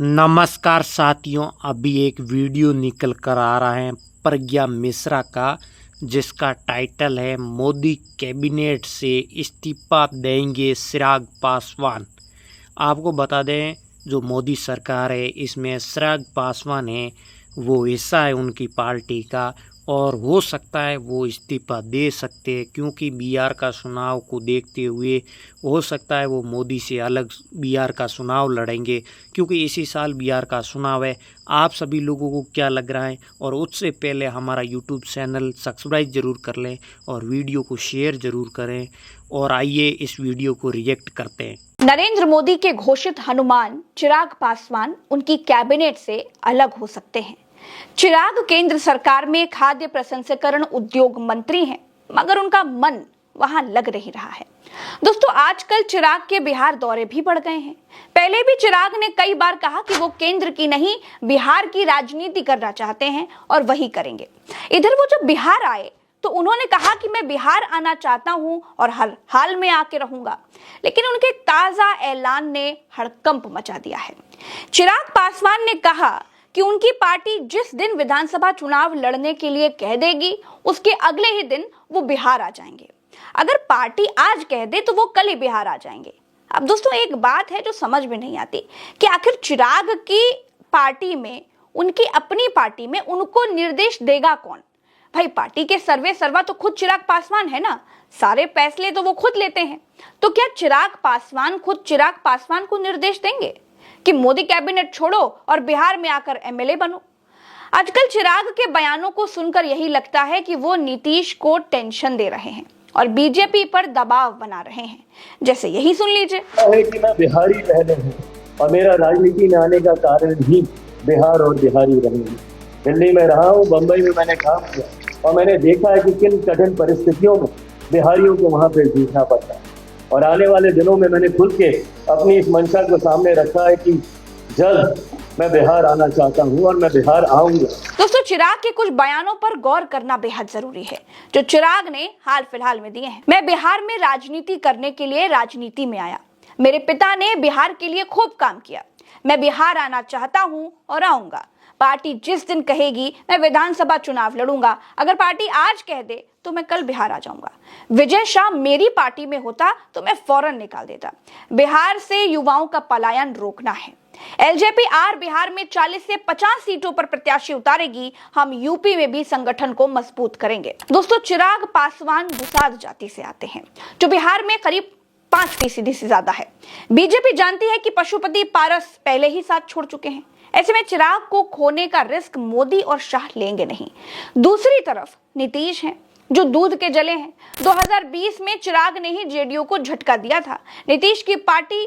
नमस्कार साथियों, अभी एक वीडियो निकल कर आ रहा है प्रज्ञा मिश्रा का, जिसका टाइटल है मोदी कैबिनेट से इस्तीफा देंगे चिराग पासवान। आपको बता दें, जो मोदी सरकार है इसमें चिराग पासवान है, वो हिस्सा है उनकी पार्टी का, और हो सकता है वो इस्तीफा दे सकते हैं, क्योंकि बिहार का चुनाव को देखते हुए हो सकता है वो मोदी से अलग बिहार का चुनाव लड़ेंगे, क्योंकि इसी साल बिहार का चुनाव है। आप सभी लोगों को क्या लग रहा है? और उससे पहले हमारा यूट्यूब चैनल सब्सक्राइब ज़रूर कर लें और वीडियो को शेयर ज़रूर करें। और आइए इस वीडियो को रिएक्ट करते हैं। नरेंद्र मोदी के घोषित हनुमान चिराग पासवान उनकी कैबिनेट से अलग हो सकते हैं। चिराग केंद्र सरकार में खाद्य प्रसंस्करण उद्योग मंत्री हैं, मगर उनका मन वहां लग नहीं रहा है। दोस्तों, आजकल चिराग के बिहार दौरे भी बढ़ गए हैं। पहले भी चिराग ने कई बार कहा कि वो केंद्र की नहीं, बिहार की राजनीति करना चाहते हैं और वही करेंगे। इधर वो जब बिहार आए तो उन्होंने कहा कि मैं बिहार आना चाहता हूं और हर हाल में आके रहूंगा, लेकिन उनके ताजा ऐलान ने हड़कंप मचा दिया है। चिराग पासवान ने कहा कि उनकी पार्टी जिस दिन विधानसभा चुनाव लड़ने के लिए कह देगी, उसके अगले ही दिन वो बिहार आ जाएंगे। अगर पार्टी आज कह दे तो वो कल ही बिहार आ जाएंगे। अब दोस्तों, एक बात है जो समझ में नहीं आती कि आखिर चिराग की पार्टी में, उनकी अपनी पार्टी में उनको निर्देश देगा कौन? भाई, पार्टी के सर्वे सर्वा तो खुद चिराग पासवान है ना, सारे फैसले तो वो खुद लेते हैं। तो क्या चिराग पासवान खुद चिराग पासवान को निर्देश देंगे कि मोदी कैबिनेट छोड़ो और बिहार में आकर एमएलए बनो? आजकल चिराग के बयानों को सुनकर यही लगता है कि वो नीतीश को टेंशन दे रहे हैं और बीजेपी पर दबाव बना रहे हैं। जैसे यही सुन लीजिए। है कि मैं बिहारी पहले हूँ और मेरा राजनीति में आने का कारण ही बिहार और बिहारी रहेंगे। दिल्ली में रहा हूँ, बम्बई में मैंने काम किया और मैंने देखा है कि किन कठिन परिस्थितियों में बिहारियों को वहाँ पे जूझना पड़ता है। और आने वाले दिनों में मैंने खुल के अपनी इस मंशा को सामने रखा है कि जल्द मैं बिहार आना चाहता हूँ और मैं बिहार आऊंगा। दोस्तों, चिराग के कुछ बयानों पर गौर करना बेहद जरूरी है, जो चिराग ने हाल फिलहाल में दिए हैं। मैं बिहार में राजनीति करने के लिए राजनीति में आया। मेरे पिता ने बिहार के लिए खूब काम किया। मैं बिहार आना चाहता हूँ और आऊंगा। पार्टी जिस दिन कहेगी मैं विधानसभा चुनाव लड़ूंगा। अगर पार्टी आज कह दे तो मैं कल बिहार आ जाऊंगा। विजय शाह मेरी पार्टी में होता तो मैं फौरन निकाल देता। बिहार से युवाओं का पलायन रोकना है। एलजेपी आर बिहार में 40 से 50 सीटों पर प्रत्याशी उतारेगी। हम यूपी में भी संगठन को मजबूत करेंगे। दोस्तों, चिराग पासवान दुसाध जाति से आते हैं, जो बिहार में करीब 5% से ज्यादा है। बीजेपी जानती है कि पशुपति पारस पहले ही साथ छोड़ चुके हैं। ऐसे में चिराग को खोने का रिस्क मोदी और शाह लेंगे नहीं। दूसरी तरफ नीतीश हैं, जो दूध के जले हैं। 2020 में चिराग ने ही जेडीयू को झटका दिया था। नीतीश की पार्टी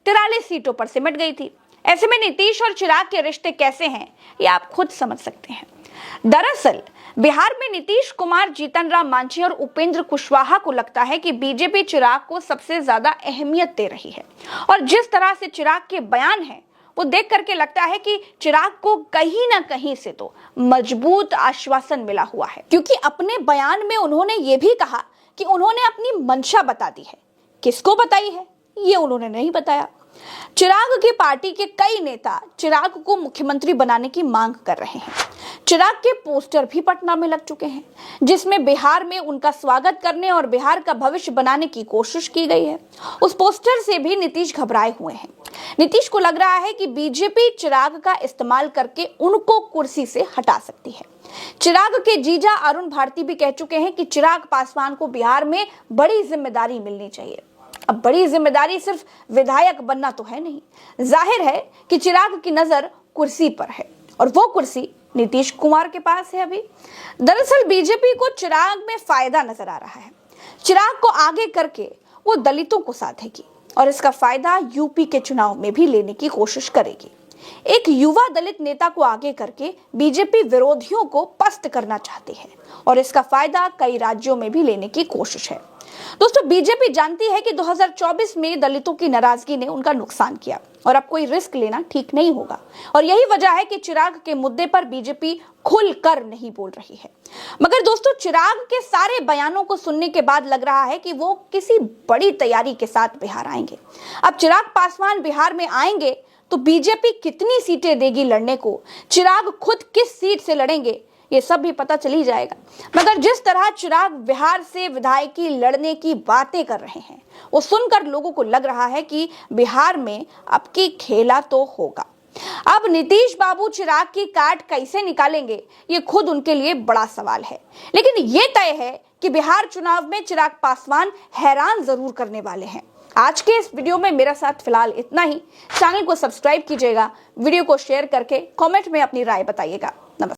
43 सीटों पर सिमट गई थी। ऐसे में नीतीश और चिराग के रिश्ते कैसे हैं, ये आप खुद समझ सकते हैं। दरअसल बिहार में नीतीश कुमार, जीतन राम मांझी और उपेंद्र कुशवाहा को लगता है कि बीजेपी चिराग को सबसे ज्यादा अहमियत दे रही है। और जिस तरह से चिराग के बयान हैं, वो देख करके लगता है कि चिराग को कहीं ना कहीं से तो मजबूत आश्वासन मिला हुआ है, क्योंकि अपने बयान में उन्होंने ये भी कहा कि उन्होंने अपनी मंशा बता दी है। किसको बताई है, ये उन्होंने नहीं बताया। चिराग की पार्टी के कई नेता चिराग को मुख्यमंत्री बनाने की मांग कर रहे हैं। चिराग के पोस्टर भी पटना में लग चुके हैं, जिसमें बिहार में उनका स्वागत करने और बिहार का भविष्य बनाने की कोशिश की गई है। उस पोस्टर से भी नीतीश घबराए हुए हैं। नीतीश को लग रहा है कि बीजेपी चिराग का इस्तेमाल करके उनको कुर्सी से हटा सकती है। चिराग के जीजा अरुण भारती भी कह चुके हैं कि चिराग पासवान को बिहार में बड़ी जिम्मेदारी मिलनी चाहिए। अब बड़ी जिम्मेदारी सिर्फ विधायक बनना तो है नहीं। जाहिर है कि चिराग की नजर कुर्सी पर है और वो कुर्सी नीतीश कुमार के पास है अभी। दरअसल बीजेपी को चिराग में फायदा नजर आ रहा है। चिराग को आगे करके वो दलितों को साधेगी और इसका फायदा यूपी के चुनाव में भी लेने की कोशिश करेगी। एक युवा दलित नेता को आगे करके बीजेपी विरोधियों को पस्त करना चाहती है और इसका फायदा कई राज्यों में भी लेने की कोशिश है। दोस्तों, बीजेपी जानती है कि 2024 में दलितों की नाराजगी ने उनका नुकसान किया और अब कोई रिस्क लेना ठीक नहीं होगा। और यही वजह है कि चिराग के मुद्दे पर बीजेपी खुलकर नहीं बोल रही है। मगर दोस्तों, चिराग के सारे बयानों को सुनने के बाद लग रहा है कि वो किसी बड़ी तैयारी के साथ बिहार आएंगे। अब चिराग पासवान बिहार में आएंगे तो बीजेपी कितनी सीटें देगी लड़ने को, चिराग खुद किस सीट से लड़ेंगे, ये सब भी पता चल ही जाएगा। मगर जिस तरह चिराग बिहार से विधायकी लड़ने की बातें कर रहे हैं, वो सुनकर लोगों को लग रहा है कि बिहार में अब की खेला तो होगा। अब नीतीश बाबू चिराग की काट कैसे निकालेंगे, ये खुद उनके लिए बड़ा सवाल है। लेकिन ये तय है कि बिहार चुनाव में चिराग पासवान हैरान जरूर करने वाले हैं। आज के इस वीडियो में मेरा साथ फिलहाल इतना ही। चैनल को सब्सक्राइब कीजिएगा, वीडियो को शेयर करके कमेंट में अपनी राय बताइएगा।